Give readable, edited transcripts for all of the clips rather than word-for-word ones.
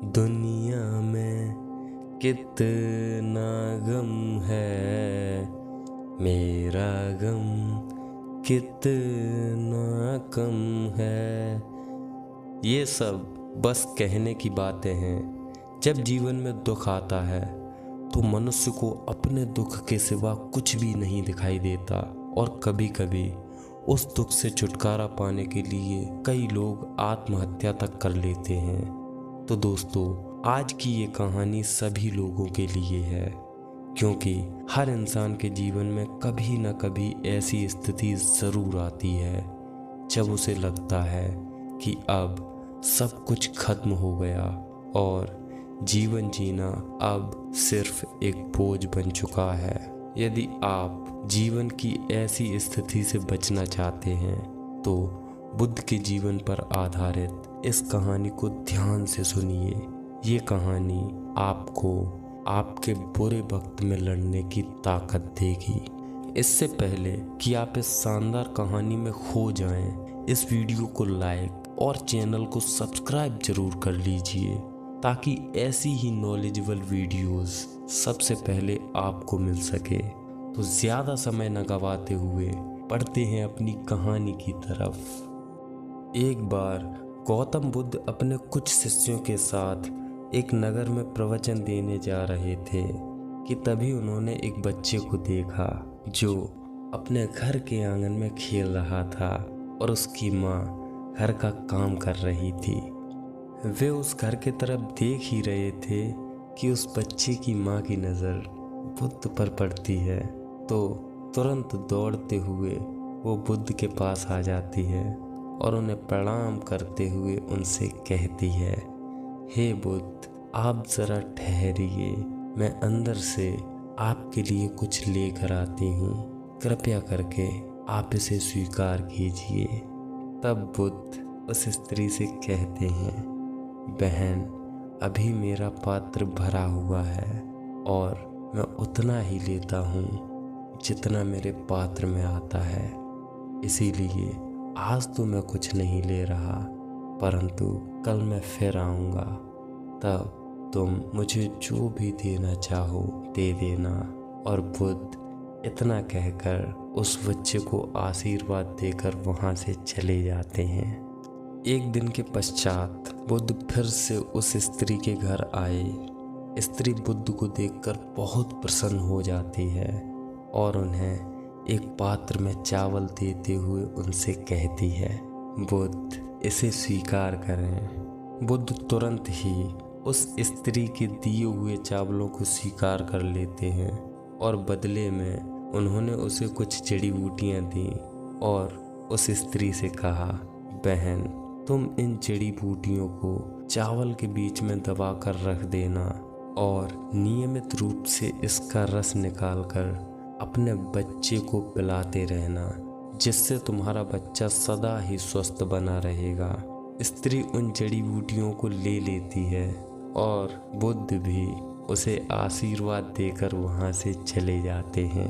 दुनिया में कितना गम है, मेरा गम कितना कम है। ये सब बस कहने की बातें हैं। जब जीवन में दुख आता है तो मनुष्य को अपने दुख के सिवा कुछ भी नहीं दिखाई देता, और कभी कभी उस दुख से छुटकारा पाने के लिए कई लोग आत्महत्या तक कर लेते हैं। तो दोस्तों, आज की ये कहानी सभी लोगों के लिए है, क्योंकि हर इंसान के जीवन में कभी न कभी ऐसी स्थिति ज़रूर आती है जब उसे लगता है कि अब सब कुछ खत्म हो गया और जीवन जीना अब सिर्फ एक बोझ बन चुका है। यदि आप जीवन की ऐसी स्थिति से बचना चाहते हैं तो बुद्ध के जीवन पर आधारित इस कहानी को ध्यान से सुनिए। ये कहानी आपको आपके बुरे वक्त में लड़ने की ताकत देगी। इससे पहले कि आप इस शानदार कहानी में खो जाएं, इस वीडियो को लाइक और चैनल को सब्सक्राइब जरूर कर लीजिए, ताकि ऐसी ही नॉलेजेबल वीडियोस सबसे पहले आपको मिल सके। तो ज़्यादा समय न गवाते हुए बढ़ते हैं अपनी कहानी की तरफ। एक बार गौतम बुद्ध अपने कुछ शिष्यों के साथ एक नगर में प्रवचन देने जा रहे थे कि तभी उन्होंने एक बच्चे को देखा जो अपने घर के आंगन में खेल रहा था और उसकी माँ घर का काम कर रही थी। वे उस घर की तरफ देख ही रहे थे कि उस बच्चे की माँ की नज़र बुद्ध पर पड़ती है, तो तुरंत दौड़ते हुए वो बुद्ध के पास आ जाती है और उन्हें प्रणाम करते हुए उनसे कहती है, हे बुद्ध, आप ज़रा ठहरिए, मैं अंदर से आपके लिए कुछ लेकर आती हूँ, कृपया करके आप इसे स्वीकार कीजिए। तब बुद्ध उस स्त्री से कहते हैं, बहन, अभी मेरा पात्र भरा हुआ है और मैं उतना ही लेता हूँ जितना मेरे पात्र में आता है, इसीलिए आज तो मैं कुछ नहीं ले रहा, परंतु कल मैं फिर आऊँगा, तब तुम मुझे जो भी देना चाहो दे देना। और बुद्ध इतना कहकर उस बच्चे को आशीर्वाद देकर वहाँ से चले जाते हैं। एक दिन के पश्चात बुद्ध फिर से उस स्त्री के घर आए। स्त्री बुद्ध को देखकर बहुत प्रसन्न हो जाती है और उन्हें एक पात्र में चावल देते हुए उनसे कहती है, बुद्ध, इसे स्वीकार करें। बुद्ध तुरंत ही उस स्त्री के दिए हुए चावलों को स्वीकार कर लेते हैं और बदले में उन्होंने उसे कुछ जड़ी बूटियाँ दी और उस स्त्री से कहा, बहन, तुम इन जड़ी बूटियों को चावल के बीच में दबा कर रख देना और नियमित रूप से इसका रस निकालकर अपने बच्चे को पिलाते रहना, जिससे तुम्हारा बच्चा सदा ही स्वस्थ बना रहेगा। स्त्री उन जड़ी बूटियों को ले लेती है और बुद्ध भी उसे आशीर्वाद देकर वहाँ से चले जाते हैं।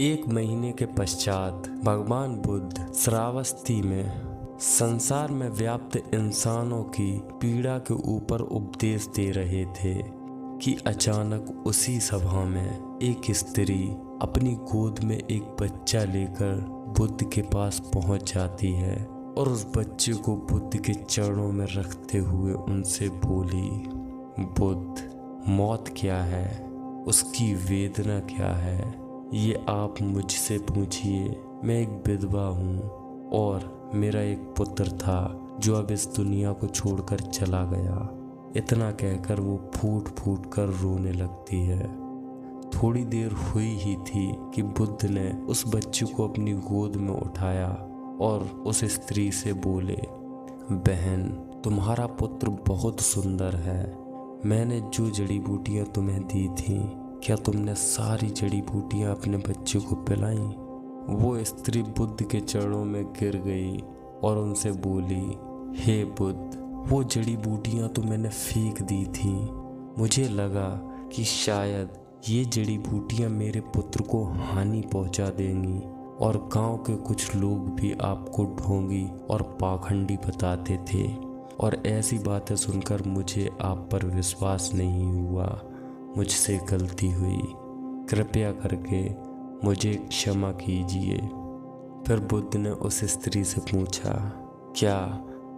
एक महीने के पश्चात भगवान बुद्ध श्रावस्ती में संसार में व्याप्त इंसानों की पीड़ा के ऊपर उपदेश दे रहे थे कि अचानक उसी सभा में एक स्त्री अपनी गोद में एक बच्चा लेकर बुद्ध के पास पहुंच जाती है और उस बच्चे को बुद्ध के चरणों में रखते हुए उनसे बोली, बुद्ध, मौत क्या है, उसकी वेदना क्या है, ये आप मुझसे पूछिए। मैं एक विधवा हूँ और मेरा एक पुत्र था जो अब इस दुनिया को छोड़कर चला गया। इतना कहकर वो फूट फूट कर रोने लगती है। थोड़ी देर हुई ही थी कि बुद्ध ने उस बच्चे को अपनी गोद में उठाया और उस स्त्री से बोले, बहन, तुम्हारा पुत्र बहुत सुंदर है। मैंने जो जड़ी बूटियाँ तुम्हें दी थीं, क्या तुमने सारी जड़ी बूटियाँ अपने बच्चे को पिलाई? वो स्त्री बुद्ध के चरणों में गिर गई और उनसे बोली, हे बुद्ध, वो जड़ी बूटियाँ तो मैंने फेंक दी थीं। मुझे लगा कि शायद ये जड़ी बूटियाँ मेरे पुत्र को हानि पहुँचा देंगी, और गांव के कुछ लोग भी आपको ढोंगी और पाखंडी बताते थे। और ऐसी बातें सुनकर मुझे आप पर विश्वास नहीं हुआ। मुझसे गलती हुई, कृपया करके मुझे क्षमा कीजिए। फिर बुद्ध ने उस स्त्री से पूछा, क्या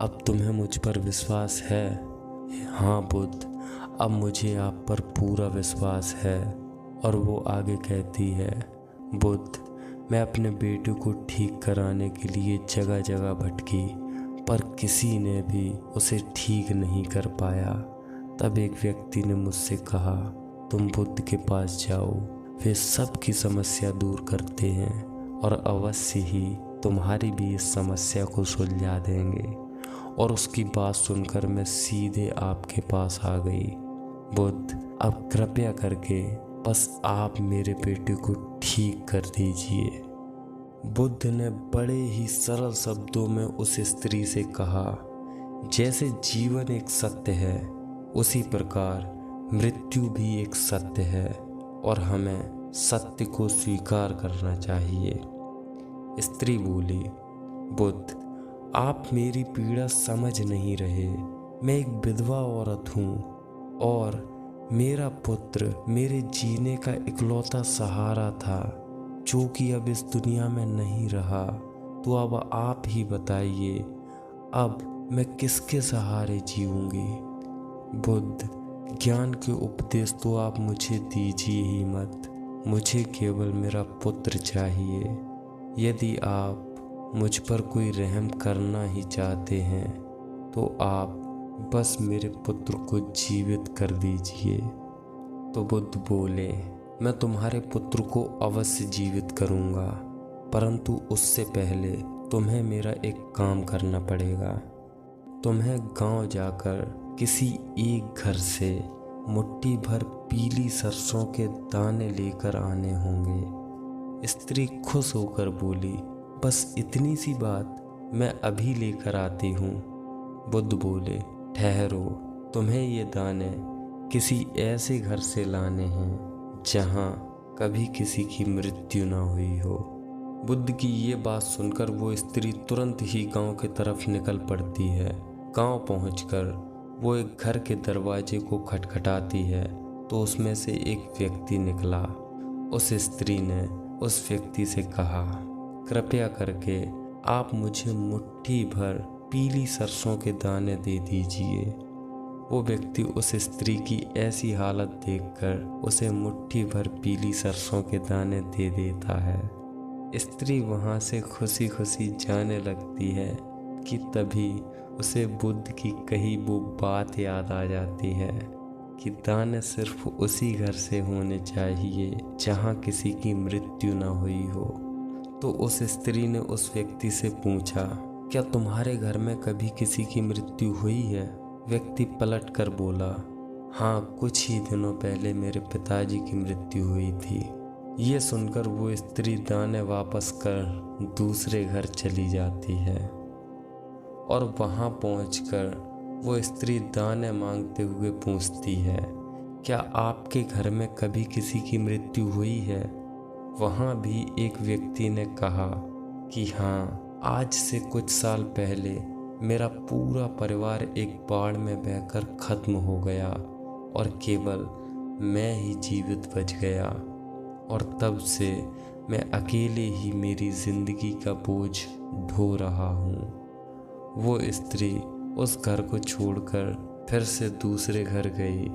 अब तुम्हें मुझ पर विश्वास है? हाँ बुद्ध, अब मुझे आप पर पूरा विश्वास है। और वो आगे कहती है, बुद्ध, मैं अपने बेटे को ठीक कराने के लिए जगह जगह भटकी, पर किसी ने भी उसे ठीक नहीं कर पाया। तब एक व्यक्ति ने मुझसे कहा, तुम बुद्ध के पास जाओ, वे सबकी समस्या दूर करते हैं और अवश्य ही तुम्हारी भी इस समस्या को सुलझा देंगे। और उसकी बात सुनकर मैं सीधे आपके पास आ गई। बुद्ध, अब कृपया करके बस आप मेरे बेटे को ठीक कर दीजिए। बुद्ध ने बड़े ही सरल शब्दों में उस स्त्री से कहा, जैसे जीवन एक सत्य है, उसी प्रकार मृत्यु भी एक सत्य है और हमें सत्य को स्वीकार करना चाहिए। स्त्री बोली, बुद्ध, आप मेरी पीड़ा समझ नहीं रहे। मैं एक विधवा औरत हूँ और मेरा पुत्र मेरे जीने का इकलौता सहारा था, जो कि अब इस दुनिया में नहीं रहा। तो अब आप ही बताइए, अब मैं किसके सहारे जीऊँगी? बुद्ध, ज्ञान के उपदेश तो आप मुझे दीजिए ही मत। मुझे केवल मेरा पुत्र चाहिए। यदि आप मुझ पर कोई रहम करना ही चाहते हैं तो आप बस मेरे पुत्र को जीवित कर दीजिए। तो बुद्ध बोले, मैं तुम्हारे पुत्र को अवश्य जीवित करूँगा, परंतु उससे पहले तुम्हें मेरा एक काम करना पड़ेगा। तुम्हें गांव जाकर किसी एक घर से मुट्ठी भर पीली सरसों के दाने लेकर आने होंगे। स्त्री खुश होकर बोली, बस इतनी सी बात, मैं अभी लेकर आती हूँ। बुद्ध बोले, ठहरो, तुम्हें ये दाने किसी ऐसे घर से लाने हैं जहाँ कभी किसी की मृत्यु न हुई हो। बुद्ध की ये बात सुनकर वो स्त्री तुरंत ही गांव की तरफ निकल पड़ती है। गांव पहुंचकर वो एक घर के दरवाजे को खटखटाती है तो उसमें से एक व्यक्ति निकला। उस स्त्री ने उस व्यक्ति से कहा, कृपया करके आप मुझे मुट्ठी भर पीली सरसों के दाने दे दीजिए। वो व्यक्ति उस स्त्री की ऐसी हालत देखकर उसे मुट्ठी भर पीली सरसों के दाने दे देता है। स्त्री वहाँ से खुशी खुशी जाने लगती है कि तभी उसे बुद्ध की कही वो बात याद आ जाती है कि दाने सिर्फ उसी घर से होने चाहिए जहाँ किसी की मृत्यु न हुई हो। तो उस स्त्री ने उस व्यक्ति से पूछा, क्या तुम्हारे घर में कभी किसी की मृत्यु हुई है? व्यक्ति पलट कर बोला, हाँ, कुछ ही दिनों पहले मेरे पिताजी की मृत्यु हुई थी। ये सुनकर वो स्त्री दाने वापस कर दूसरे घर चली जाती है और वहाँ पहुंचकर वो स्त्री दाने मांगते हुए पूछती है, क्या आपके घर में कभी किसी की मृत्यु हुई है? वहाँ भी एक व्यक्ति ने कहा कि हाँ, आज से कुछ साल पहले मेरा पूरा परिवार एक बाढ़ में बहकर खत्म हो गया और केवल मैं ही जीवित बच गया और तब से मैं अकेले ही मेरी जिंदगी का बोझ ढो रहा हूँ। वो स्त्री उस घर को छोड़कर फिर से दूसरे घर गई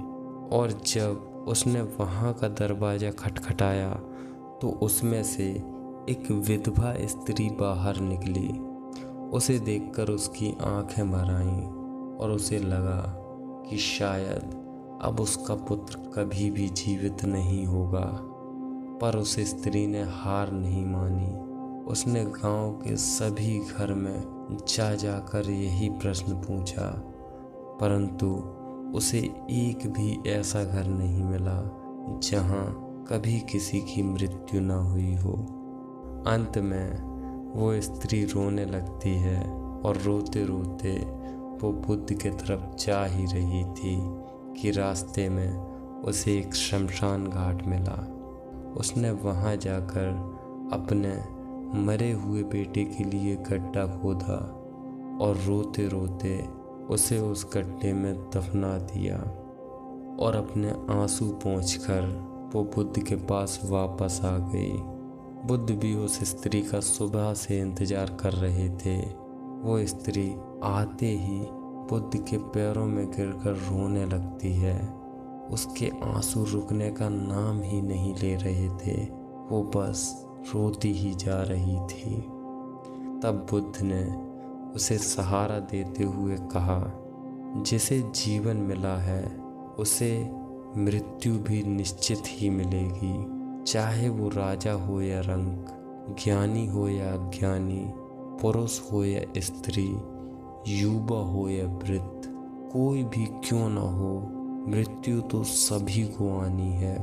और जब उसने वहाँ का दरवाज़ा खटखटाया तो उसमें से एक विधवा स्त्री बाहर निकली। उसे देखकर उसकी आंखें भर आईं और उसे लगा कि शायद अब उसका पुत्र कभी भी जीवित नहीं होगा। पर उस स्त्री ने हार नहीं मानी। उसने गांव के सभी घर में जाकर यही प्रश्न पूछा, परंतु उसे एक भी ऐसा घर नहीं मिला जहां कभी किसी की मृत्यु न हुई हो। अंत में वो स्त्री रोने लगती है और रोते रोते वो बुद्ध के तरफ जा ही रही थी कि रास्ते में उसे एक शमशान घाट मिला। उसने वहाँ जाकर अपने मरे हुए बेटे के लिए गड्ढा खोदा और रोते रोते उसे उस गड्ढे में दफना दिया और अपने आंसू पोंछकर वो बुद्ध के पास वापस आ गई। बुद्ध भी उस स्त्री का सुबह से इंतजार कर रहे थे। वो स्त्री आते ही बुद्ध के पैरों में गिरकर रोने लगती है। उसके आंसू रुकने का नाम ही नहीं ले रहे थे, वो बस रोती ही जा रही थी। तब बुद्ध ने उसे सहारा देते हुए कहा, जिसे जीवन मिला है उसे मृत्यु भी निश्चित ही मिलेगी, चाहे वो राजा हो या रंक, ज्ञानी हो या अज्ञानी, पुरुष हो या स्त्री, युवा हो या वृद्ध, कोई भी क्यों ना हो, मृत्यु तो सभी को आनी है।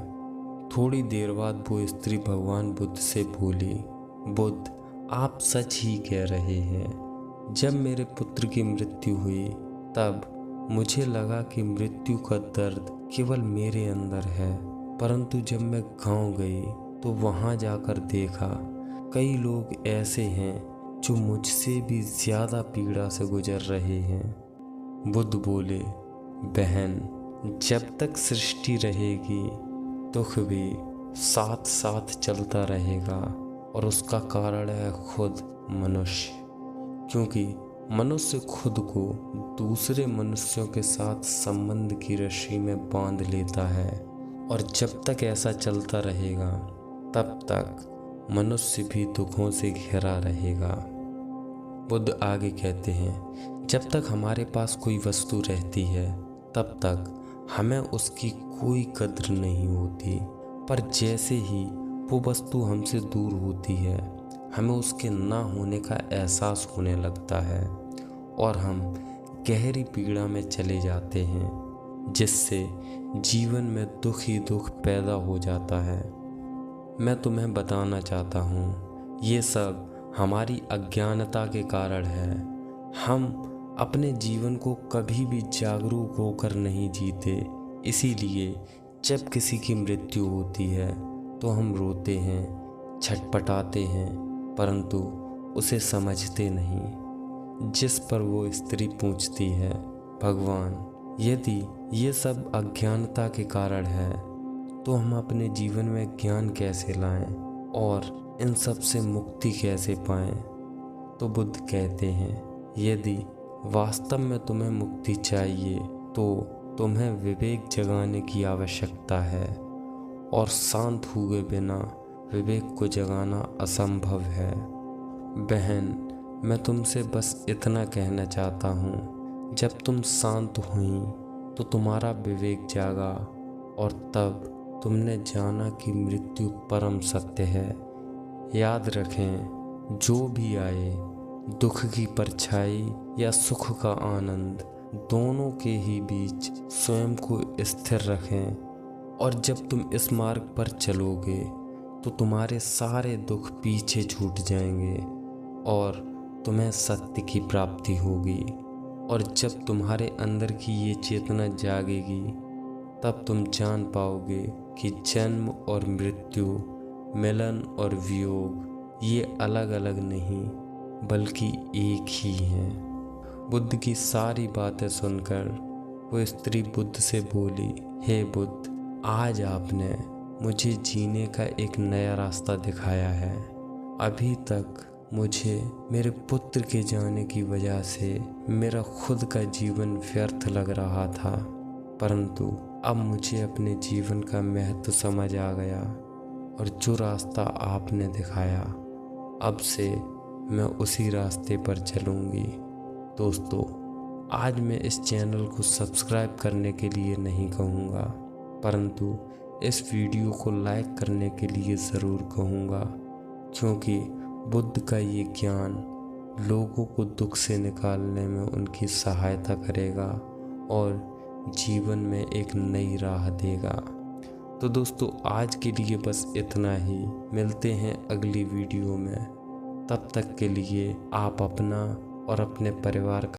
थोड़ी देर बाद वो स्त्री भगवान बुद्ध से बोली, बुद्ध, आप सच ही कह रहे हैं। जब मेरे पुत्र की मृत्यु हुई तब मुझे लगा कि मृत्यु का दर्द केवल मेरे अंदर है, परंतु जब मैं गांव गई तो वहां जाकर देखा कई लोग ऐसे हैं जो मुझसे भी ज्यादा पीड़ा से गुजर रहे हैं। बुद्ध बोले, बहन, जब तक सृष्टि रहेगी दुख भी साथ साथ चलता रहेगा और उसका कारण है खुद मनुष्य, क्योंकि मनुष्य खुद को दूसरे मनुष्यों के साथ संबंध की रस्सी में बांध लेता है और जब तक ऐसा चलता रहेगा तब तक मनुष्य भी दुखों से घिरा रहेगा। बुद्ध आगे कहते हैं, जब तक हमारे पास कोई वस्तु रहती है तब तक हमें उसकी कोई कद्र नहीं होती, पर जैसे ही वो वस्तु हमसे दूर होती है हमें उसके ना होने का एहसास होने लगता है और हम गहरी पीड़ा में चले जाते हैं, जिससे जीवन में दुख ही दुख पैदा हो जाता है। मैं तुम्हें बताना चाहता हूँ, ये सब हमारी अज्ञानता के कारण है। हम अपने जीवन को कभी भी जागरूक होकर नहीं जीते, इसीलिए जब किसी की मृत्यु होती है तो हम रोते हैं, छटपटाते हैं, परंतु उसे समझते नहीं। जिस पर वो स्त्री पूछती है, भगवान, यदि ये सब अज्ञानता के कारण है तो हम अपने जीवन में ज्ञान कैसे लाएं और इन सब से मुक्ति कैसे पाएं? तो बुद्ध कहते हैं, यदि वास्तव में तुम्हें मुक्ति चाहिए तो तुम्हें विवेक जगाने की आवश्यकता है और शांत हुए बिना विवेक को जगाना असंभव है। बहन, मैं तुमसे बस इतना कहना चाहता हूँ, जब तुम शांत हुई तो तुम्हारा विवेक जागा और तब तुमने जाना कि मृत्यु परम सत्य है। याद रखें, जो भी आए, दुख की परछाई या सुख का आनंद, दोनों के ही बीच स्वयं को स्थिर रखें और जब तुम इस मार्ग पर चलोगे तो तुम्हारे सारे दुख पीछे छूट जाएंगे और तुम्हें सत्य की प्राप्ति होगी। और जब तुम्हारे अंदर की ये चेतना जागेगी तब तुम जान पाओगे कि जन्म और मृत्यु, मिलन और वियोग ये अलग अलग नहीं बल्कि एक ही हैं। बुद्ध की सारी बातें सुनकर वो स्त्री बुद्ध से बोली, हे बुद्ध, आज आपने मुझे जीने का एक नया रास्ता दिखाया है। अभी तक मुझे मेरे पुत्र के जाने की वजह से मेरा खुद का जीवन व्यर्थ लग रहा था, परंतु अब मुझे अपने जीवन का महत्व समझ आ गया और जो रास्ता आपने दिखाया, अब से मैं उसी रास्ते पर चलूँगी। दोस्तों, आज मैं इस चैनल को सब्सक्राइब करने के लिए नहीं कहूँगा, परंतु इस वीडियो को लाइक करने के लिए ज़रूर कहूँगा, क्योंकि बुद्ध का ये ज्ञान लोगों को दुख से निकालने में उनकी सहायता करेगा और जीवन में एक नई राह देगा। तो दोस्तों, आज के लिए बस इतना ही। मिलते हैं अगली वीडियो में। तब तक के लिए आप अपना और अपने परिवार का